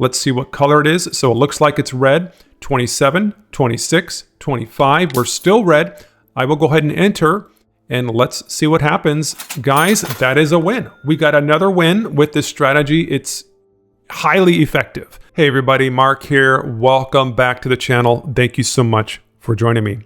Let's see what color it is. So it looks like it's red. 27, 26, 25. We're still red. I will go ahead and enter and let's see what happens. Guys, that is a win. We got another win with this strategy. It's highly effective. Hey everybody, Mark here. Welcome back to the channel. Thank you so much for joining me.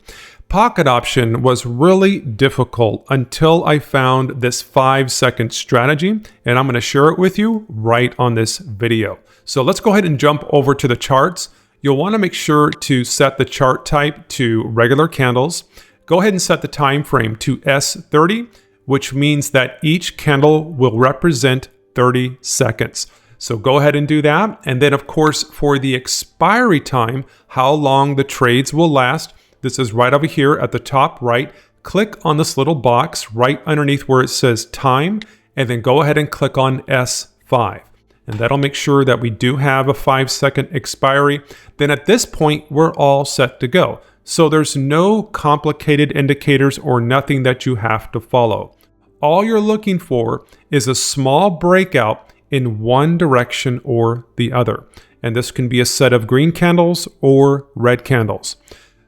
Pocket option was really difficult until I found this 5-second strategy, and I'm going to share it with you right on this video. So let's go ahead and jump over to the charts. You'll want to make sure to set the chart type to regular candles. Go ahead and set the time frame to S30, which means that each candle will represent 30 seconds. So go ahead and do that. And then of course, for the expiry time, how long the trades will last, this is right over here at the top right. Click on this little box right underneath where it says time, and then go ahead and click on S5. And that'll make sure that we do have a 5-second expiry. Then at this point, we're all set to go. So there's no complicated indicators or nothing that you have to follow. All you're looking for is a small breakout in one direction or the other. And this can be a set of green candles or red candles.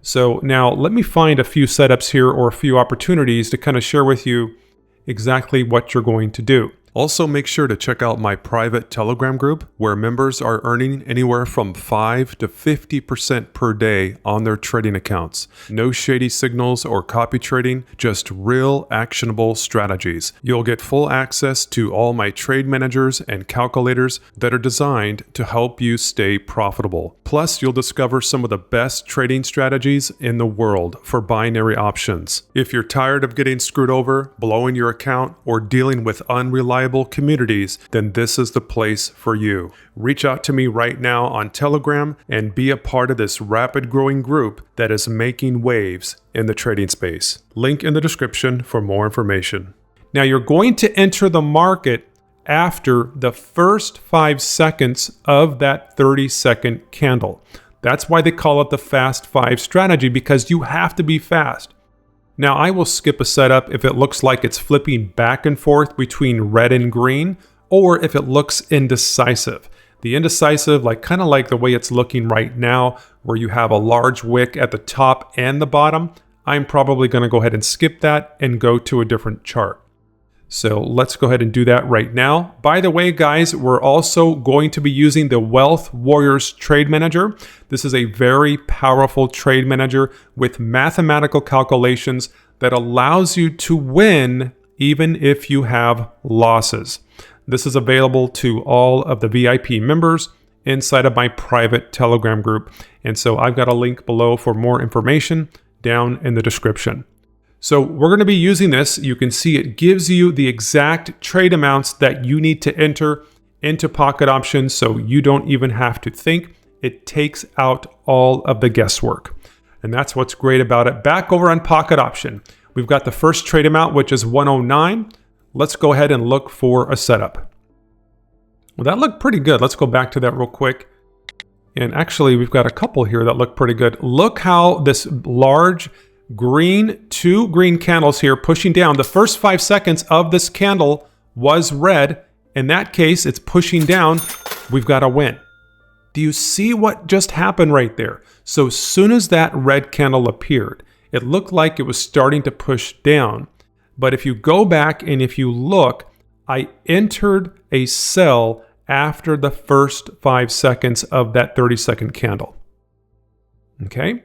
So now let me find a few setups here or a few opportunities to kind of share with you exactly what you're going to do. Also, make sure to check out my private Telegram group where members are earning anywhere from 5 to 50% per day on their trading accounts. No shady signals or copy trading, just real actionable strategies. You'll get full access to all my trade managers and calculators that are designed to help you stay profitable. Plus, you'll discover some of the best trading strategies in the world for binary options. If you're tired of getting screwed over, blowing your account, or dealing with unreliable communities, then this is the place for you. Reach out to me right now on Telegram and be a part of this rapid growing group that is making waves in the trading space. Link in the description for more information. Now you're going to enter the market after the first 5 seconds of that 30-second candle. That's why they call it the Fast 5 strategy, because you have to be fast. Now I will skip a setup if it looks like it's flipping back and forth between red and green, or if it looks indecisive. The indecisive, kind of like the way it's looking right now, where you have a large wick at the top and the bottom, I'm probably going to go ahead and skip that and go to a different chart. So let's go ahead and do that right now. By the way, guys, we're also going to be using the Wealth Warriors Trade Manager. This is a very powerful trade manager with mathematical calculations that allows you to win even if you have losses. This is available to all of the VIP members inside of my private Telegram group. And so I've got a link below for more information down in the description. So we're going to be using this. You can see it gives you the exact trade amounts that you need to enter into pocket options, so you don't even have to think. It takes out all of the guesswork. And that's what's great about it. Back over on pocket option, we've got the first trade amount, which is 109. Let's go ahead and look for a setup. Well, that looked pretty good. Let's go back to that real quick. And actually, we've got a couple here that look pretty good. Look how this large two green candles here pushing down. The first 5 seconds of this candle was red. In that case, it's pushing down. We've got a win. Do you see what just happened right there? So as soon as that red candle appeared, it looked like it was starting to push down. But if you go back and if you look, I entered a sell after the first 5 seconds of that 30-second candle. Okay?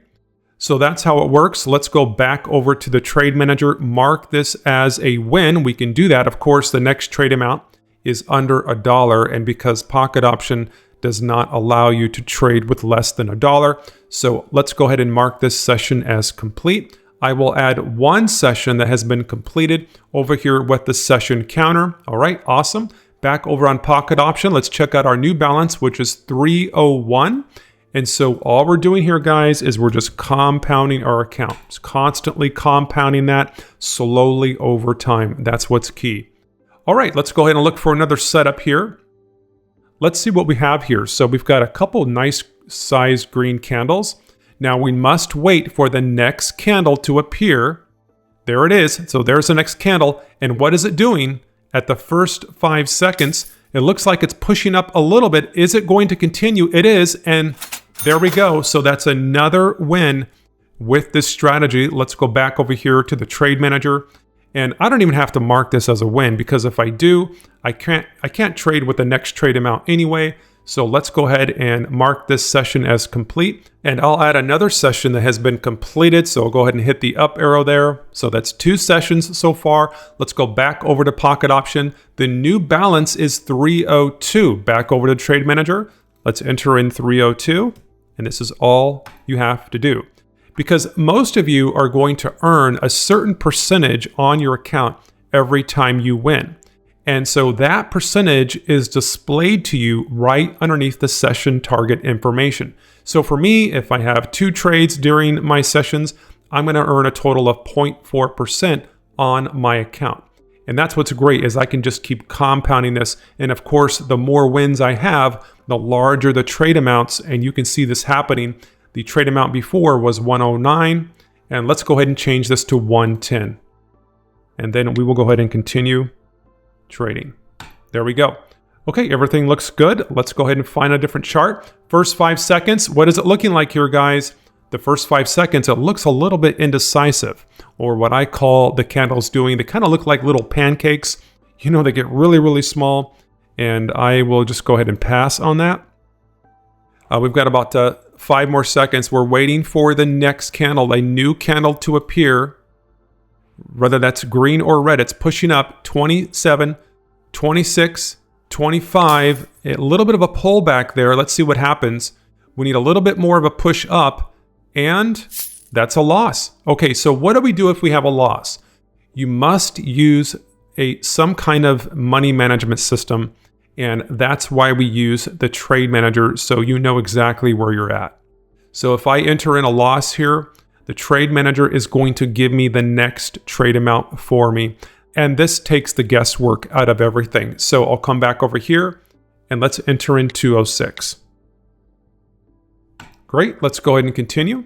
So that's how it works. Let's go back over to the trade manager, mark this as a win. We can do that. Of course, the next trade amount is under $1, and because pocket option does not allow you to trade with less than $1. So let's go ahead and mark this session as complete. I will add one session that has been completed over here with the session counter. All right, awesome. Back over on pocket option, let's check out our new balance, which is 301. And so all we're doing here, guys, is we're just compounding our accounts, constantly compounding that slowly over time. That's what's key. All right, let's go ahead and look for another setup here. Let's see what we have here. So we've got a couple nice sized green candles. Now we must wait for the next candle to appear. There it is. So there's the next candle. And what is it doing? At the first 5 seconds, It looks like it's pushing up a little bit. Is it going to continue? It is, and there we go. So that's another win with this strategy. Let's go back over here to the trade manager. And I don't even have to mark this as a win, because if I do, I can't trade with the next trade amount anyway. So let's go ahead and mark this session as complete. And I'll add another session that has been completed. So I'll go ahead and hit the up arrow there. So that's 2 sessions so far. Let's go back over to Pocket Option. The new balance is 302. Back over to Trade Manager. Let's enter in 302. And this is all you have to do. Because most of you are going to earn a certain percentage on your account every time you win. And so that percentage is displayed to you right underneath the session target information. So for me, if I have 2 trades during my sessions, I'm going to earn a total of 0.4% on my account. And that's what's great, is I can just keep compounding this. And of course, the more wins I have, the larger the trade amounts. And you can see this happening. The trade amount before was 109, and let's go ahead and change this to 110. And then we will go ahead and continue trading. There we go. Okay, everything looks good. Let's go ahead and find a different chart. First 5 seconds, what is it looking like here, guys? The first 5 seconds, it looks a little bit indecisive, or what I call the candles doing. They kind of look like little pancakes. You know, they get really, really small, and I will just go ahead and pass on that. We've got about 5 more seconds. We're waiting for the next candle, a new candle to appear. Whether that's green or red, it's pushing up. 27, 26, 25. A little bit of a pullback there. Let's see what happens. We need a little bit more of a push up, and that's a loss. Okay, so what do we do if we have a loss? You must use some kind of money management system. And that's why we use the trade manager, so you know exactly where you're at. So if I enter in a loss here, the trade manager is going to give me the next trade amount for me. And this takes the guesswork out of everything. So I'll come back over here and let's enter in 206. Great, let's go ahead and continue.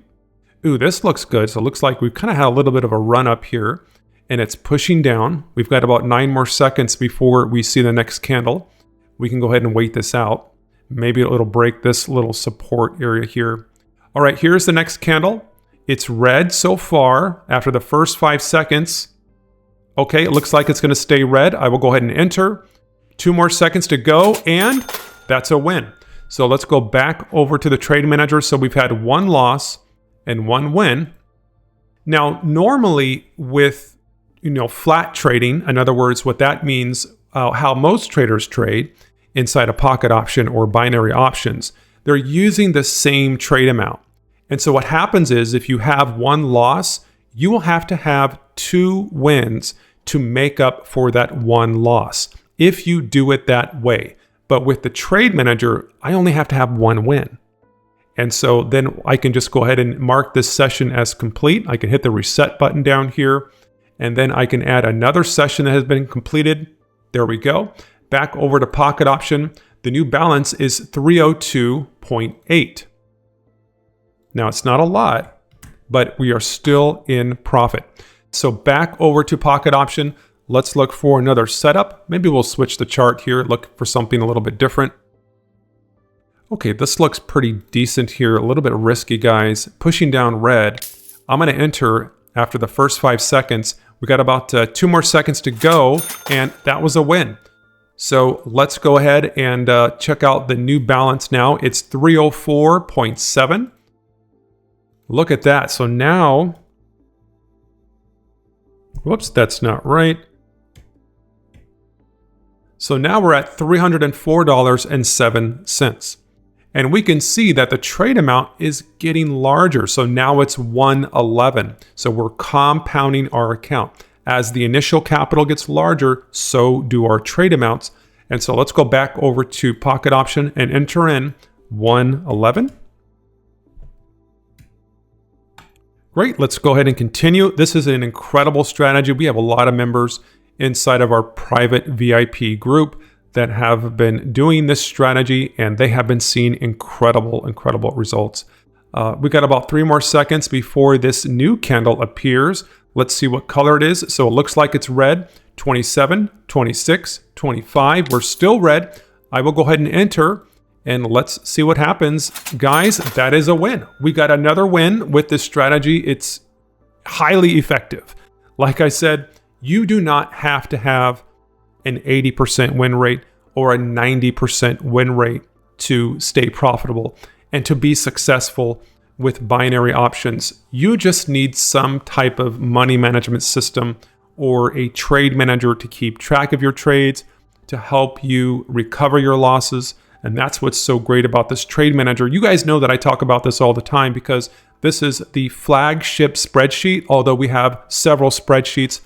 Ooh, this looks good. So it looks like we've kind of had a little bit of a run up here, and it's pushing down. We've got about 9 more seconds before we see the next candle. We can go ahead and wait this out. Maybe it'll break this little support area here. All right, here's the next candle. It's red so far after the first 5 seconds. Okay, it looks like it's going to stay red. I will go ahead and enter. 2 more seconds to go, and that's a win. So let's go back over to the trade manager. So we've had 1 loss and 1 win. Now, normally with flat trading, in other words, what that means, how most traders trade inside a pocket option or binary options, they're using the same trade amount. And so what happens is, if you have 1 loss, you will have to have 2 wins to make up for that 1 loss if you do it that way. But with the trade manager, I only have to have 1 win. And so then I can just go ahead and mark this session as complete. I can hit the reset button down here, and then I can add another session that has been completed. There we go. Back over to Pocket Option. The new balance is 302.8. Now, it's not a lot, but we are still in profit. So back over to Pocket Option. Let's look for another setup. Maybe we'll switch the chart here, look for something a little bit different. Okay, this looks pretty decent here. A little bit risky, guys. Pushing down red. I'm going to enter after the first 5 seconds. We got about 2 more seconds to go, and that was a win. So let's go ahead and check out the new balance now. It's 304.7. Look at that. So now, whoops, that's not right. So now we're at $304.07. And we can see that the trade amount is getting larger. So now it's 111. So we're compounding our account. As the initial capital gets larger, so do our trade amounts. And so let's go back over to Pocket Option and enter in 111. Great, let's go ahead and continue. This is an incredible strategy. We have a lot of members inside of our private VIP group that have been doing this strategy, and they have been seeing incredible results. We got about 3 more seconds before this new candle appears. Let's see what color it is. So it looks like it's red. 27, 26, 25. We're still red. I will go ahead and enter and let's see what happens. Guys, that is a win. We got another win with this strategy. It's highly effective. Like I said, you do not have to have an 80% win rate or a 90% win rate to stay profitable and to be successful with binary options. You just need some type of money management system or a trade manager to keep track of your trades, to help you recover your losses. And that's what's so great about this trade manager. You guys know that I talk about this all the time because this is the flagship spreadsheet, although we have several spreadsheets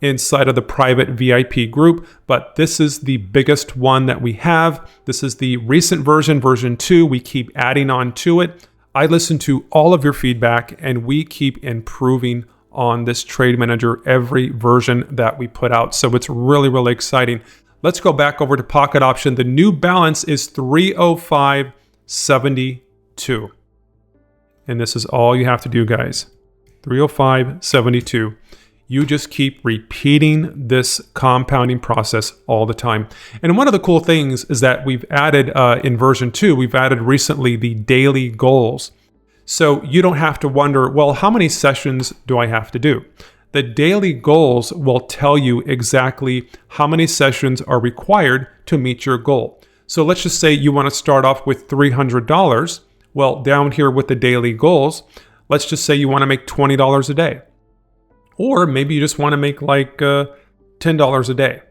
inside of the private VIP group, but this is the biggest one that we have. This is the recent version, version 2. We keep adding on to it. I listen to all of your feedback and we keep improving on this trade manager every version that we put out. So it's really, really exciting. Let's go back over to Pocket Option. The new balance is 305.72. And this is all you have to do, guys. 305.72. You just keep repeating this compounding process all the time. And one of the cool things is that we've added in version 2, we've added recently the daily goals. So you don't have to wonder, well, how many sessions do I have to do? The daily goals will tell you exactly how many sessions are required to meet your goal. So let's just say you want to start off with $300. Well, down here with the daily goals, let's just say you want to make $20 a day. Or maybe you just want to make like $10 a day.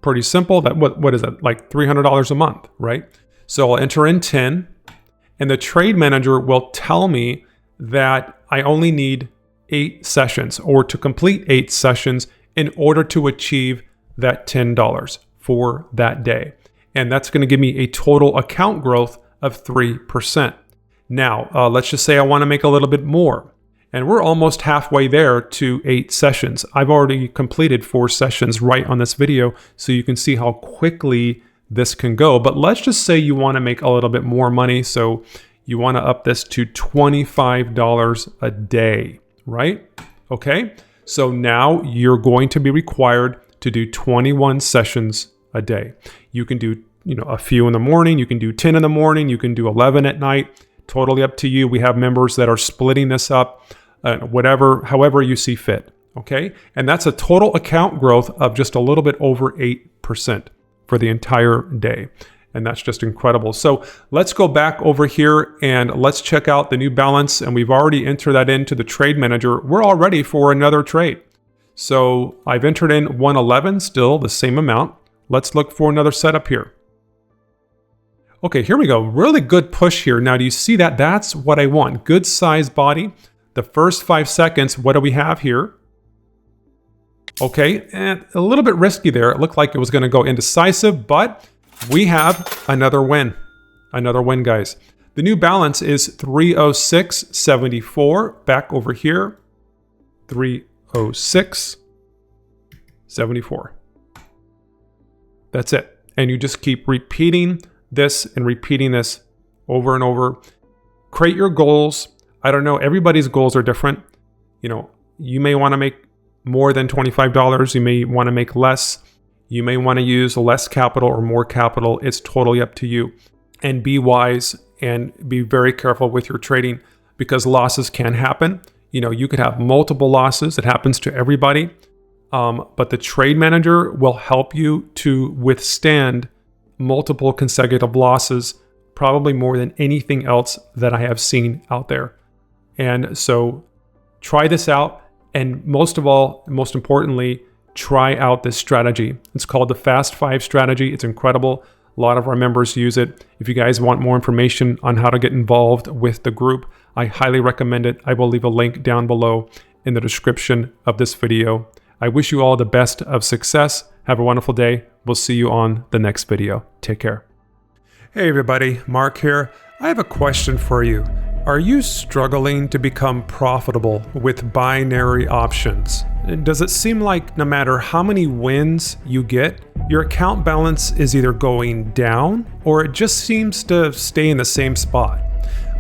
Pretty simple. That what is that? Like $300 a month, right? So I'll enter in 10 and the trade manager will tell me that I only need 8 sessions or to complete 8 sessions in order to achieve that $10 for that day. And that's going to give me a total account growth of 3%. Now, let's just say I want to make a little bit more. And we're almost halfway there to 8 sessions. I've already completed 4 sessions right on this video, so you can see how quickly this can go. But let's just say you want to make a little bit more money. So you want to up this to $25 a day, right? Okay. So now you're going to be required to do 21 sessions a day. You can do, a few in the morning. You can do 10 in the morning. You can do 11 at night. Totally up to you. We have members that are splitting this up. However you see fit, okay? And that's a total account growth of just a little bit over 8% for the entire day. And that's just incredible. So let's go back over here and let's check out the new balance. And we've already entered that into the trade manager. We're all ready for another trade. So I've entered in 111, still the same amount. Let's look for another setup here. Okay, here we go. Really good push here. Now, do you see that? That's what I want. Good size body. The first 5 seconds, what do we have here? Okay, and a little bit risky there. It looked like it was going to go indecisive, but we have another win. Another win, guys. The new balance is 306.74. Back over here, 306.74. That's it. And you just keep repeating this and repeating this over and over. Create your goals. I don't know, everybody's goals are different. You may want to make more than $25. You may want to make less. You may want to use less capital or more capital. It's totally up to you. And be wise and be very careful with your trading because losses can happen. You could have multiple losses. It happens to everybody. But the trade manager will help you to withstand multiple consecutive losses, probably more than anything else that I have seen out there. And so try this out. And most importantly, try out this strategy. It's called the Fast 5 strategy. It's incredible. A lot of our members use it. If you guys want more information on how to get involved with the group, I highly recommend it. I will leave a link down below in the description of this video. I wish you all the best of success. Have a wonderful day. We'll see you on the next video. Take care. Hey everybody, Mark here. I have a question for you. Are you struggling to become profitable with binary options? Does it seem like no matter how many wins you get, your account balance is either going down or it just seems to stay in the same spot?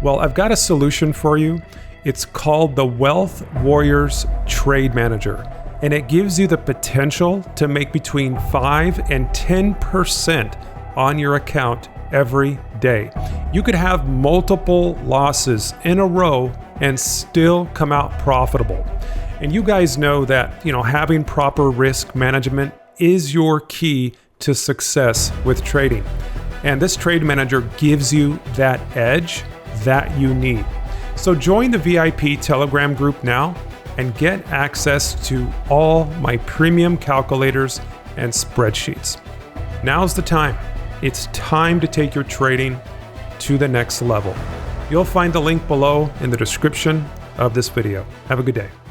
Well, I've got a solution for you. It's called the Wealth Warriors Trade Manager, and it gives you the potential to make between 5 and 10% on your account every day. You could have multiple losses in a row and still come out profitable. And you guys know that, having proper risk management is your key to success with trading. And this Trade Manager gives you that edge that you need. So join the VIP Telegram group now and get access to all my premium calculators and spreadsheets. Now's the time. It's time to take your trading to the next level. You'll find the link below in the description of this video. Have a good day.